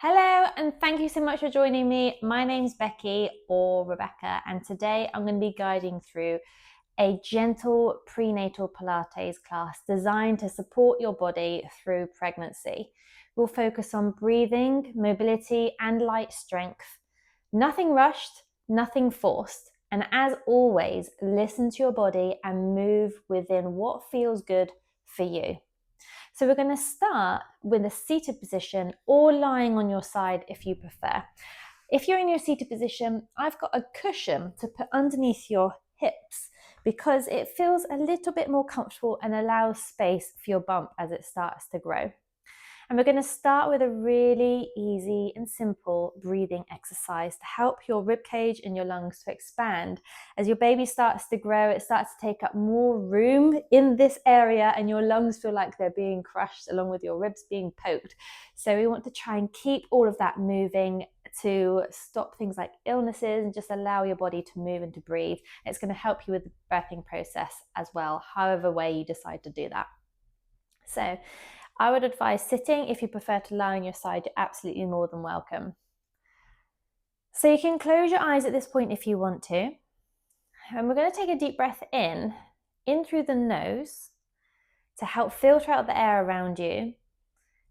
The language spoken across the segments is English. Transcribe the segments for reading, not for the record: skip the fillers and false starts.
Hello, and thank you so much for joining me. My name's Becky or Rebecca, and today I'm going to be guiding through a gentle prenatal Pilates class designed to support your body through pregnancy. We'll focus on breathing, mobility, and light strength. Nothing rushed, nothing forced. And as always, listen to your body and move within what feels good for you. So we're going to start with a seated position or lying on your side if you prefer. If you're in your seated position, I've got a cushion to put underneath your hips because it feels a little bit more comfortable and allows space for your bump as it starts to grow. And we're going to start with a really easy and simple breathing exercise to help your rib cage and your lungs to expand. As your baby starts to grow, it starts to take up more room in this area and your lungs feel like they're being crushed along with your ribs being poked. So we want to try and keep all of that moving to stop things like illnesses and just allow your body to move and to breathe. It's going to help you with the birthing process as well, however way you decide to do that. So I would advise sitting. If you prefer to lie on your side, you're absolutely more than welcome. So you can close your eyes at this point if you want to. And we're going to take a deep breath in through the nose to help filter out the air around you,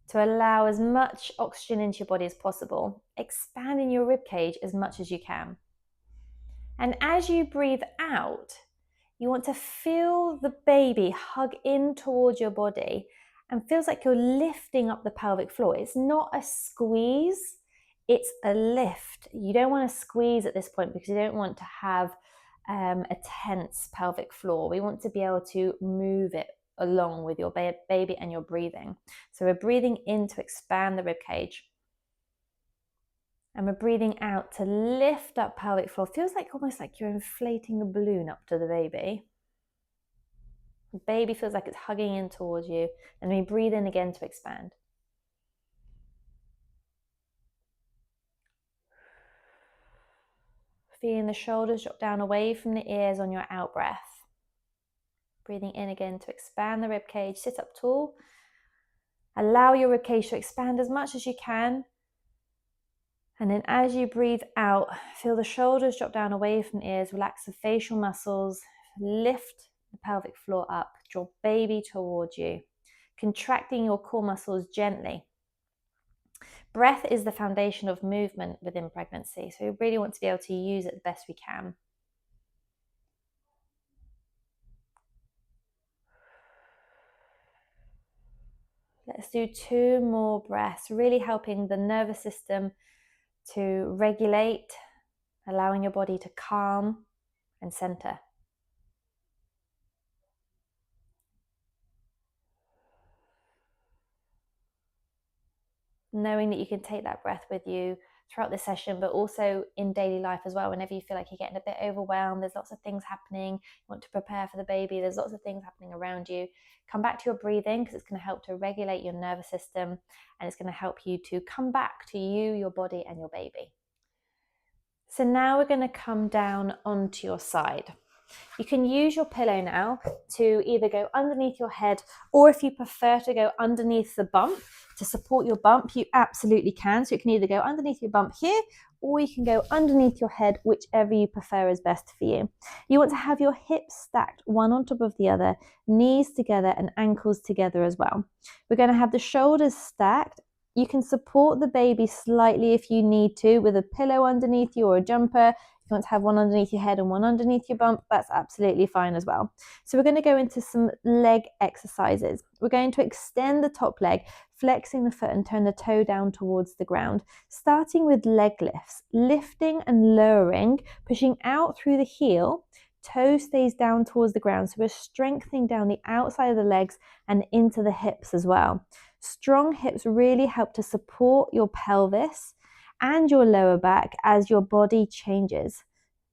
to allow as much oxygen into your body as possible, expanding your rib cage as much as you can. And as you breathe out, you want to feel the baby hug in towards your body and feels like you're lifting up the pelvic floor. It's not a squeeze, it's a lift. You don't want to squeeze at this point because you don't want to have a tense pelvic floor. We want to be able to move it along with your baby and your breathing. So we're breathing in to expand the rib cage. And we're breathing out to lift up pelvic floor. Feels like almost like you're inflating a balloon up to the baby. The baby feels like it's hugging in towards you. And we breathe in again to expand. Feeling the shoulders drop down away from the ears on your out breath. Breathing in again to expand the rib cage. Sit up tall. Allow your rib cage to expand as much as you can. And then as you breathe out, feel the shoulders drop down away from the ears. Relax the facial muscles. Lift the pelvic floor up. Draw baby towards you. Contracting your core muscles gently. Breath is the foundation of movement within pregnancy, so we really want to be able to use it the best we can. Let's do 2 more breaths, really helping the nervous system to regulate, allowing your body to calm and center. Knowing that you can take that breath with you throughout the session, but also in daily life as well. Whenever you feel like you're getting a bit overwhelmed, there's lots of things happening, you want to prepare for the baby, there's lots of things happening around you, come back to your breathing because it's going to help to regulate your nervous system and it's going to help you to come back to you, your body and your baby. So now we're going to come down onto your side. You can use your pillow now to either go underneath your head, or if you prefer to go underneath the bump to support your bump, you absolutely can. So you can either go underneath your bump here, or you can go underneath your head, whichever you prefer is best for you. You want to have your hips stacked one on top of the other, knees together and ankles together as well. We're going to have the shoulders stacked. You can support the baby slightly if you need to with a pillow underneath you or a jumper. If you want to have one underneath your head and one underneath your bump, that's absolutely fine as well. So we're going to go into some leg exercises. We're going to extend the top leg, flexing the foot and turn the toe down towards the ground, starting with leg lifts, lifting and lowering, pushing out through the heel. Toe stays down towards the ground. So we're strengthening down the outside of the legs and into the hips as well. Strong hips really help to support your pelvis and your lower back as your body changes.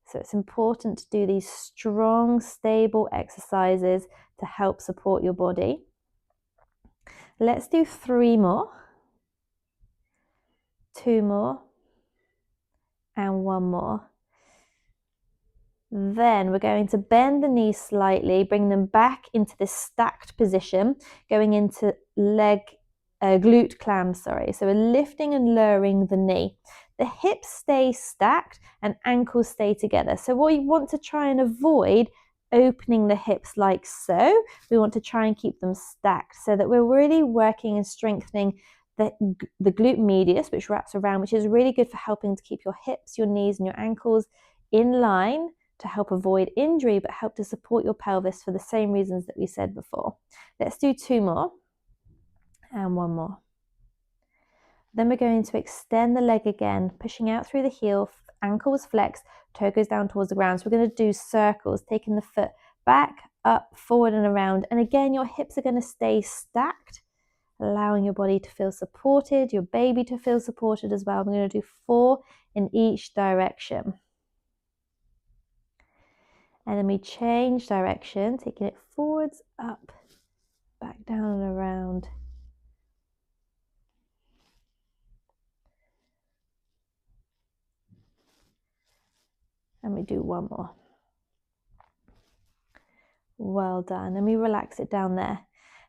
So it's important to do these strong, stable exercises to help support your body. Let's do 3 more, 2 more, and 1 more. Then we're going to bend the knees slightly, bring them back into this stacked position, going into leg glute clam, sorry. So we're lifting and lowering the knee. The hips stay stacked and ankles stay together. So what you want to try and avoid opening the hips like so. We want to try and keep them stacked so that we're really working and strengthening the glute medius, which wraps around, which is really good for helping to keep your hips, your knees and your ankles in line to help avoid injury, but help to support your pelvis for the same reasons that we said before. Let's do 2 more and 1 more. Then we're going to extend the leg again, pushing out through the heel, ankles flexed, toe goes down towards the ground. So we're going to do circles, taking the foot back, up, forward and around. And again, your hips are going to stay stacked, allowing your body to feel supported, your baby to feel supported as well. We're going to do 4 in each direction. And then we change direction, taking it forwards, up, back down and around. And we do 1 more. Well done. And we relax it down there.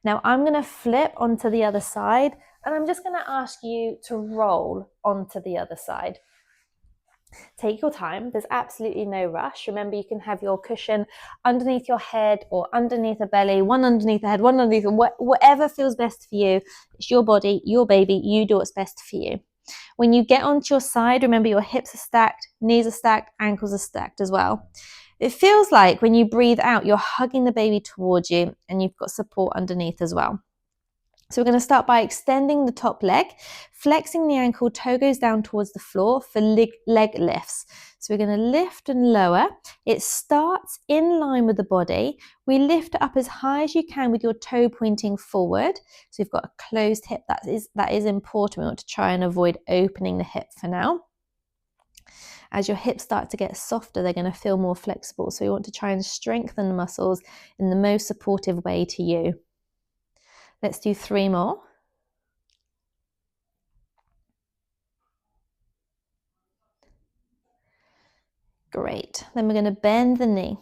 Now I'm going to flip onto the other side and I'm just going to ask you to roll onto the other side. Take your time. There's absolutely no rush. Remember, you can have your cushion underneath your head or underneath the belly, one underneath the head, one underneath, whatever feels best for you. It's your body, your baby. You do what's best for you. When you get onto your side, remember your hips are stacked, knees are stacked, ankles are stacked as well. It feels like when you breathe out, you're hugging the baby towards you and you've got support underneath as well. So we're going to start by extending the top leg, flexing the ankle, toe goes down towards the floor for leg lifts. So we're going to lift and lower. It starts in line with the body. We lift it up as high as you can with your toe pointing forward. So you've got a closed hip. That is important. We want to try and avoid opening the hip for now. As your hips start to get softer, they're going to feel more flexible. So you want to try and strengthen the muscles in the most supportive way to you. Let's do 3 more. Great. Then we're going to bend the knee.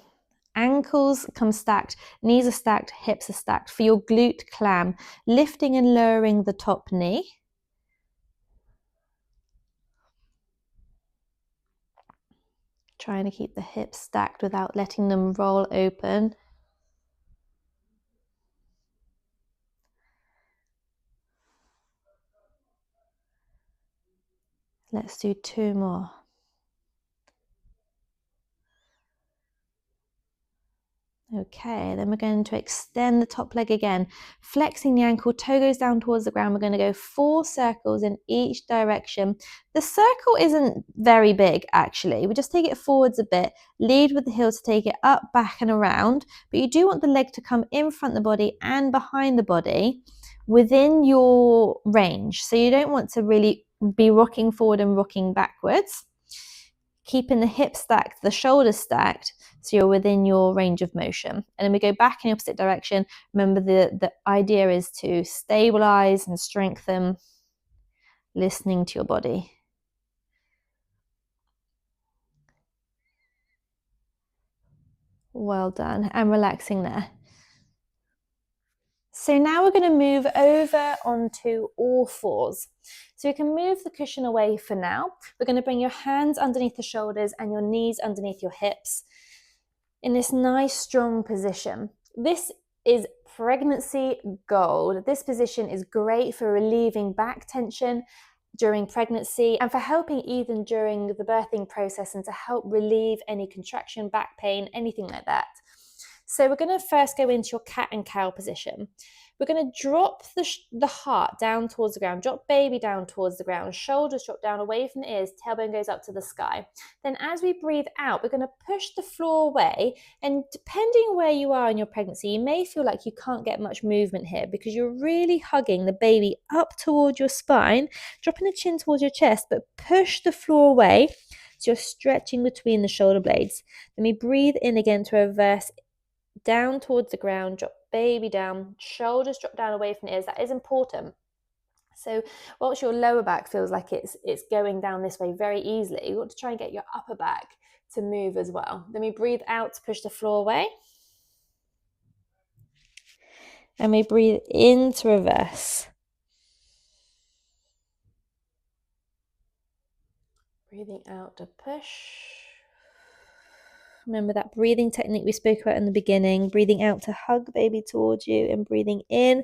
Ankles come stacked, knees are stacked, hips are stacked for your glute clam, lifting and lowering the top knee. Trying to keep the hips stacked without letting them roll open. Let's do 2 more. Okay, then we're going to extend the top leg again, flexing the ankle, toe goes down towards the ground. We're going to go 4 circles in each direction. The circle isn't very big actually. We just take it forwards a bit, lead with the heel to take it up, back and around. But you do want the leg to come in front of the body and behind the body within your range. So you don't want to really be rocking forward and rocking backwards. Keeping the hips stacked, the shoulders stacked, so you're within your range of motion. And then we go back in the opposite direction. Remember, the idea is to stabilize and strengthen, listening to your body. Well done, and relaxing there. So now we're going to move over onto all 4s. So you can move the cushion away for now. We're going to bring your hands underneath the shoulders and your knees underneath your hips in this nice strong position. This is pregnancy gold. This position is great for relieving back tension during pregnancy and for helping even during the birthing process and to help relieve any contraction, back pain, anything like that. So we're going to first go into your cat and cow position. We're going to drop the heart down towards the ground, drop baby down towards the ground, shoulders drop down away from the ears, tailbone goes up to the sky. Then as we breathe out, we're going to push the floor away, and depending where you are in your pregnancy, you may feel like you can't get much movement here because you're really hugging the baby up towards your spine, dropping the chin towards your chest, but push the floor away so you're stretching between the shoulder blades. Then we breathe in again to reverse down towards the ground, drop baby down, shoulders drop down away from the ears. That is important. So whilst your lower back feels like it's going down this way very easily, you want to try and get your upper back to move as well. Then we breathe out to push the floor away. And we breathe in to reverse. Breathing out to push. Remember that breathing technique we spoke about in the beginning. Breathing out to hug baby towards you, and breathing in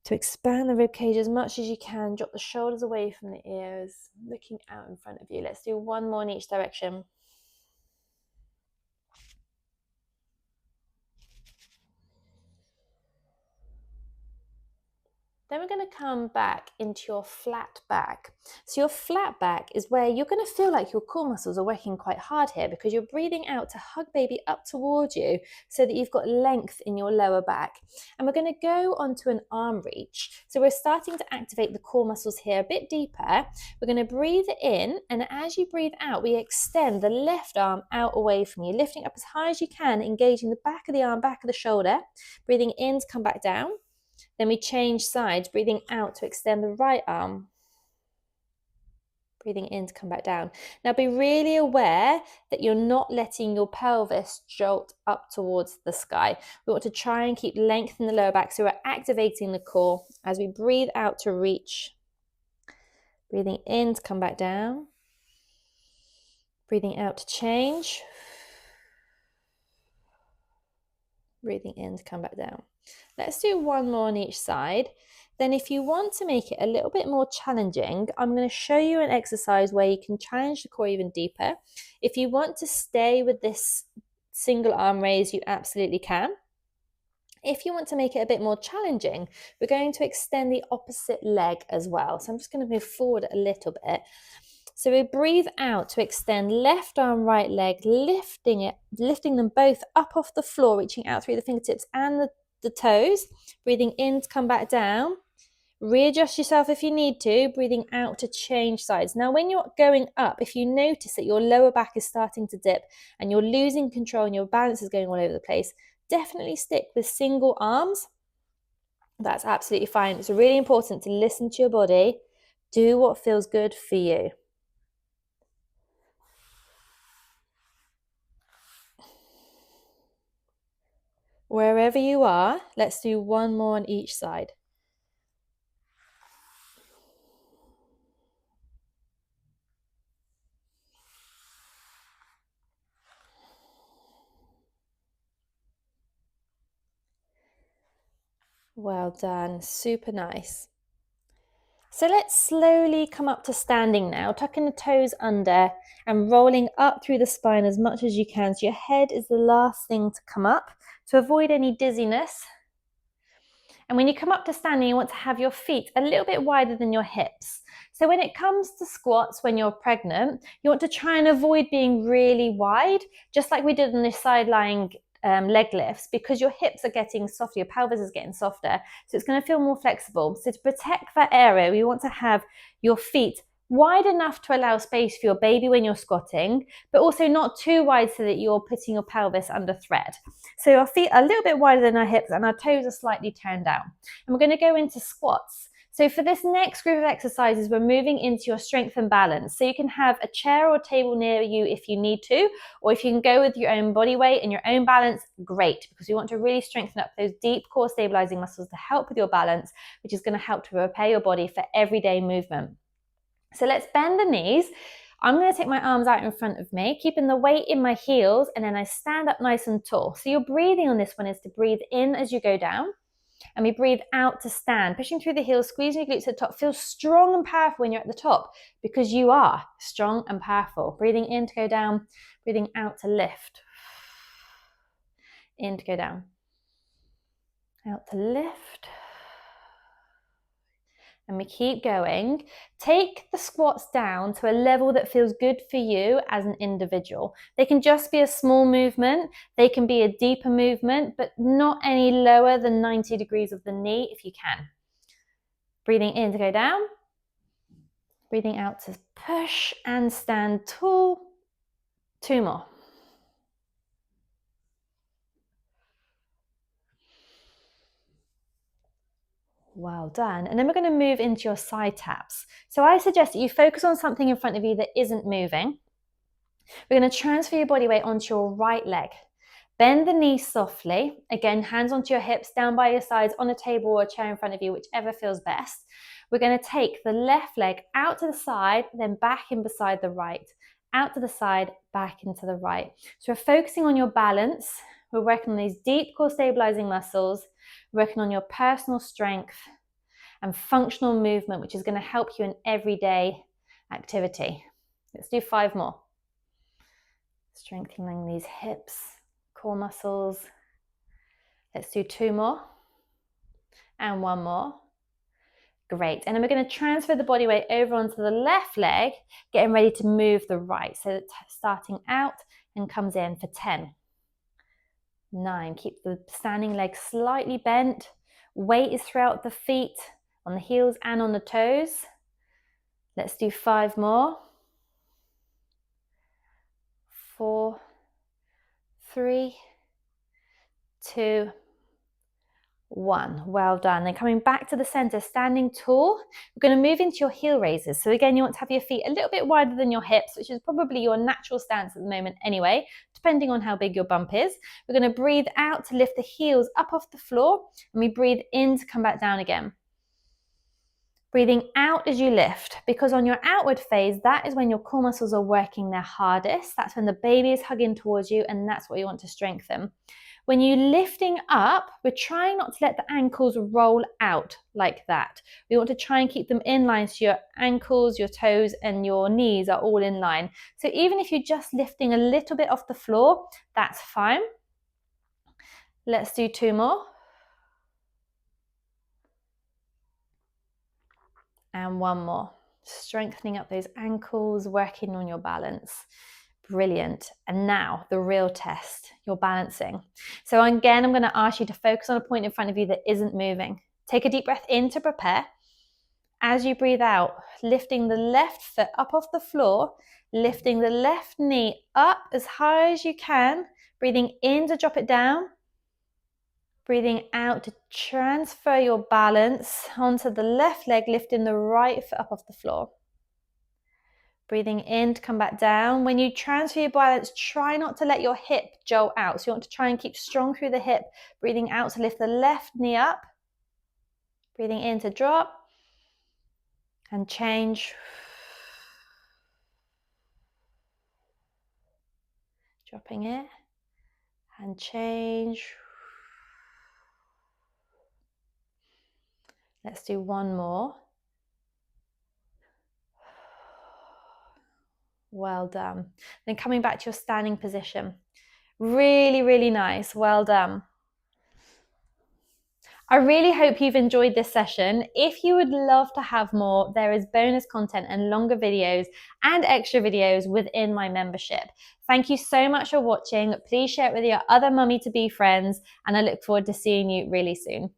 to expand the ribcage as much as you can. Drop the shoulders away from the ears, looking out in front of you. Let's do one more in each direction. Then we're going to come back into your flat back. So your flat back is where you're going to feel like your core muscles are working quite hard here, because you're breathing out to hug baby up towards you so that you've got length in your lower back. And we're going to go onto an arm reach. So we're starting to activate the core muscles here a bit deeper. We're going to breathe in, and as you breathe out, we extend the left arm out away from you, lifting up as high as you can, engaging the back of the arm, back of the shoulder. Breathing in to come back down. Then we change sides, breathing out to extend the right arm. Breathing in to come back down. Now be really aware that you're not letting your pelvis jolt up towards the sky. We want to try and keep length in the lower back, so we're activating the core as we breathe out to reach. Breathing in to come back down. Breathing out to change. Breathing in to come back down. Let's do one more on each side. Then if you want to make it a little bit more challenging, I'm going to show you an exercise where you can challenge the core even deeper. If you want to stay with this single arm raise, you absolutely can. If you want to make it a bit more challenging, we're going to extend the opposite leg as well. So I'm just going to move forward a little bit. So we breathe out to extend left arm, right leg, lifting them both up off the floor, reaching out through the fingertips and the toes. Breathing in to come back down. Readjust yourself if you need to. Breathing out to change sides. Now, when you're going up, if you notice that your lower back is starting to dip and you're losing control and your balance is going all over the place, definitely stick with single arms. That's absolutely fine. It's really important to listen to your body. Do what feels good for you. Wherever you are, let's do one more on each side. Well done, super nice. So let's slowly come up to standing now, tucking the toes under and rolling up through the spine as much as you can. So your head is the last thing to come up to avoid any dizziness. And when you come up to standing, you want to have your feet a little bit wider than your hips. So when it comes to squats, when you're pregnant, you want to try and avoid being really wide, just like we did in the side lying leg lifts, because your hips are getting softer, your pelvis is getting softer, so it's going to feel more flexible. So to protect that area, we want to have your feet wide enough to allow space for your baby when you're squatting, but also not too wide so that you're putting your pelvis under thread. So our feet are a little bit wider than our hips and our toes are slightly turned down. And we're going to go into squats. So for this next group of exercises, we're moving into your strength and balance. So you can have a chair or table near you if you need to, or if you can go with your own body weight and your own balance, great, because we want to really strengthen up those deep core stabilizing muscles to help with your balance, which is going to help to repair your body for everyday movement. So let's bend the knees. I'm going to take my arms out in front of me, keeping the weight in my heels, and then I stand up nice and tall. So your breathing on this one is to breathe in as you go down, and we breathe out to stand, pushing through the heels, squeezing your glutes at the top. Feel strong and powerful when you're at the top, because you are strong and powerful. Breathing in to go down, breathing out to lift. In to go down, out to lift. And we keep going. Take the squats down to a level that feels good for you as an individual. They can just be a small movement. They can be a deeper movement, but not any lower than 90 degrees of the knee if you can. Breathing in to go down. Breathing out to push and stand tall. 2 more. Well done. And then we're going to move into your side taps. So I suggest that you focus on something in front of you that isn't moving. We're going to transfer your body weight onto your right leg. Bend the knees softly. Again, hands onto your hips, down by your sides, on a table or a chair in front of you, whichever feels best. We're going to take the left leg out to the side, then back in beside the right. Out to the side, back into the right. So we're focusing on your balance. We're working on these deep core stabilizing muscles, working on your personal strength and functional movement, which is going to help you in everyday activity. Let's do 5 more. Strengthening these hips, core muscles. Let's do 2 more and 1 more. Great. And then we're going to transfer the body weight over onto the left leg, getting ready to move the right. So it's starting out and comes in for 10. 9. Keep the standing leg slightly bent. Weight is throughout the feet, on the heels and on the toes. Let's do 5 more. 4, 3, 2, 1. Well done. Then coming back to the center, standing tall, we're going to move into your heel raises. So again, you want to have your feet a little bit wider than your hips, which is probably your natural stance at the moment anyway, depending on how big your bump is. We're going to breathe out to lift the heels up off the floor, and we breathe in to come back down again. Breathing out as you lift, because on your outward phase, that is when your core muscles are working their hardest. That's when the baby is hugging towards you, and that's what you want to strengthen. When you're lifting up, we're trying not to let the ankles roll out like that. We want to try and keep them in line so your ankles, your toes, and your knees are all in line. So even if you're just lifting a little bit off the floor, that's fine. Let's do 2 more. And 1 more. Strengthening up those ankles, working on your balance. Brilliant. And now the real test, your balancing. So again, I'm going to ask you to focus on a point in front of you that isn't moving. Take a deep breath in to prepare. As you breathe out, lifting the left foot up off the floor, lifting the left knee up as high as you can, breathing in to drop it down, breathing out to transfer your balance onto the left leg, lifting the right foot up off the floor. Breathing in to come back down. When you transfer your balance, try not to let your hip jolt out. So you want to try and keep strong through the hip. Breathing out to lift the left knee up. Breathing in to drop. And change. Dropping it. And change. Let's do 1 more. Well done. Then coming back to your standing position. Really, really nice. Well done. I really hope you've enjoyed this session. If you would love to have more, there is bonus content and longer videos and extra videos within my membership. Thank you so much for watching. Please share it with your other mummy-to-be friends, and I look forward to seeing you really soon.